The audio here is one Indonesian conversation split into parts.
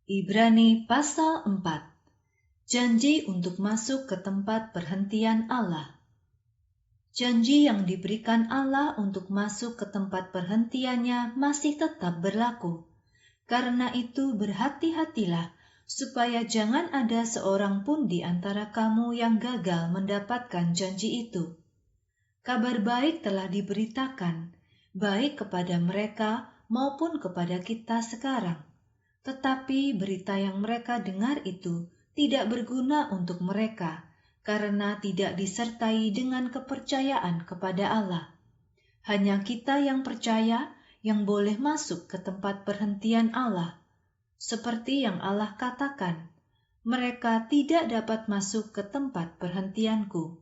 Ibrani pasal 4. Janji untuk masuk ke tempat perhentian Allah. Janji yang diberikan Allah untuk masuk ke tempat perhentiannya masih tetap berlaku. Karena itu berhati-hatilah, supaya jangan ada seorang pun di antara kamu yang gagal mendapatkan janji itu. Kabar baik telah diberitakan, baik kepada mereka maupun kepada kita sekarang. Tetapi berita yang mereka dengar itu tidak berguna untuk mereka, karena tidak disertai dengan kepercayaan kepada Allah. Hanya kita yang percaya yang boleh masuk ke tempat perhentian Allah. Seperti yang Allah katakan, mereka tidak dapat masuk ke tempat perhentianku.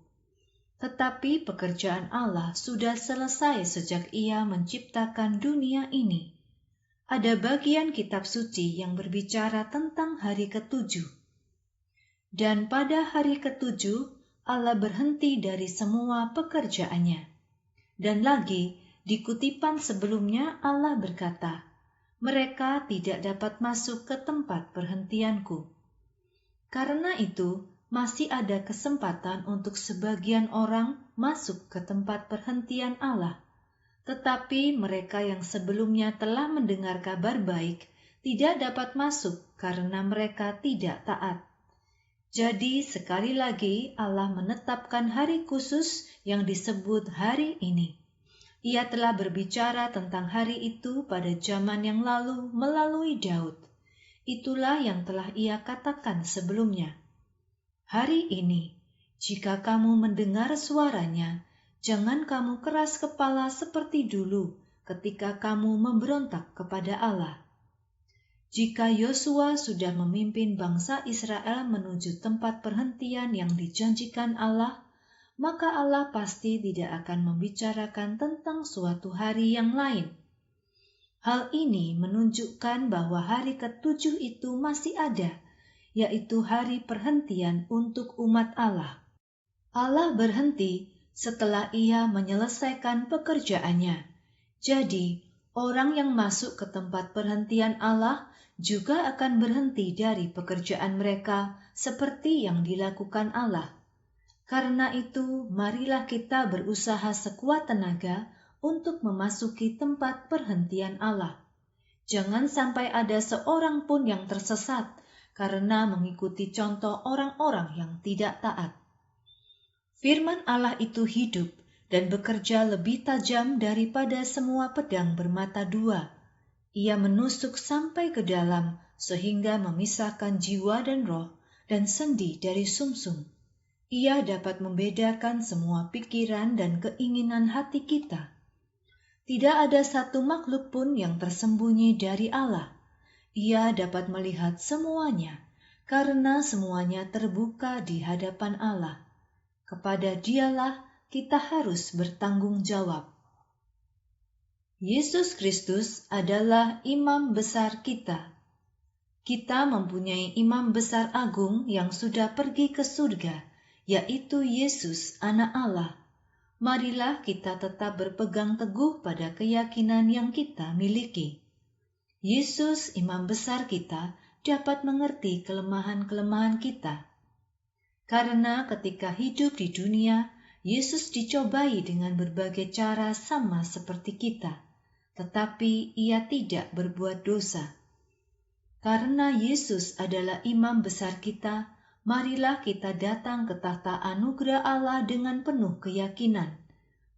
Tetapi pekerjaan Allah sudah selesai sejak Ia menciptakan dunia ini. Ada bagian kitab suci yang berbicara tentang hari ketujuh. Dan pada hari ketujuh, Allah berhenti dari semua pekerjaannya. Dan lagi, di kutipan sebelumnya Allah berkata, mereka tidak dapat masuk ke tempat perhentianku. Karena itu, masih ada kesempatan untuk sebagian orang masuk ke tempat perhentian Allah. Tetapi mereka yang sebelumnya telah mendengar kabar baik tidak dapat masuk karena mereka tidak taat. Jadi sekali lagi Allah menetapkan hari khusus yang disebut hari ini. Ia telah berbicara tentang hari itu pada zaman yang lalu melalui Daud. Itulah yang telah Ia katakan sebelumnya. Hari ini, jika kamu mendengar suaranya, jangan kamu keras kepala seperti dulu ketika kamu memberontak kepada Allah. Jika Yosua sudah memimpin bangsa Israel menuju tempat perhentian yang dijanjikan Allah, maka Allah pasti tidak akan membicarakan tentang suatu hari yang lain. Hal ini menunjukkan bahwa hari ketujuh itu masih ada, yaitu hari perhentian untuk umat Allah. Allah berhenti setelah Ia menyelesaikan pekerjaannya. Jadi, orang yang masuk ke tempat perhentian Allah juga akan berhenti dari pekerjaan mereka seperti yang dilakukan Allah. Karena itu, marilah kita berusaha sekuat tenaga untuk memasuki tempat perhentian Allah. Jangan sampai ada seorang pun yang tersesat karena mengikuti contoh orang-orang yang tidak taat. Firman Allah itu hidup dan bekerja lebih tajam daripada semua pedang bermata dua. Ia menusuk sampai ke dalam sehingga memisahkan jiwa dan roh dan sendi dari sumsum. Ia dapat membedakan semua pikiran dan keinginan hati kita. Tidak ada satu makhluk pun yang tersembunyi dari Allah. Ia dapat melihat semuanya, karena semuanya terbuka di hadapan Allah. Kepada Dialah kita harus bertanggung jawab. Yesus Kristus adalah imam besar kita. Kita mempunyai imam besar agung yang sudah pergi ke surga, yaitu Yesus, Anak Allah. Marilah kita tetap berpegang teguh pada keyakinan yang kita miliki. Yesus, imam besar kita, dapat mengerti kelemahan-kelemahan kita. Karena ketika hidup di dunia, Yesus dicobai dengan berbagai cara sama seperti kita, tetapi Ia tidak berbuat dosa. Karena Yesus adalah imam besar kita, marilah kita datang ke tahta anugerah Allah dengan penuh keyakinan.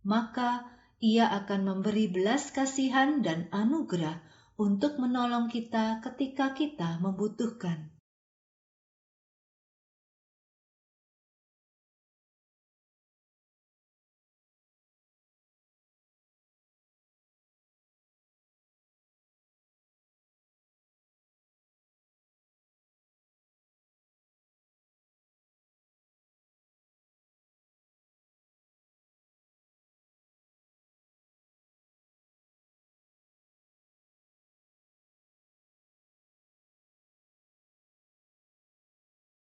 Maka Ia akan memberi belas kasihan dan anugerah untuk menolong kita ketika kita membutuhkan.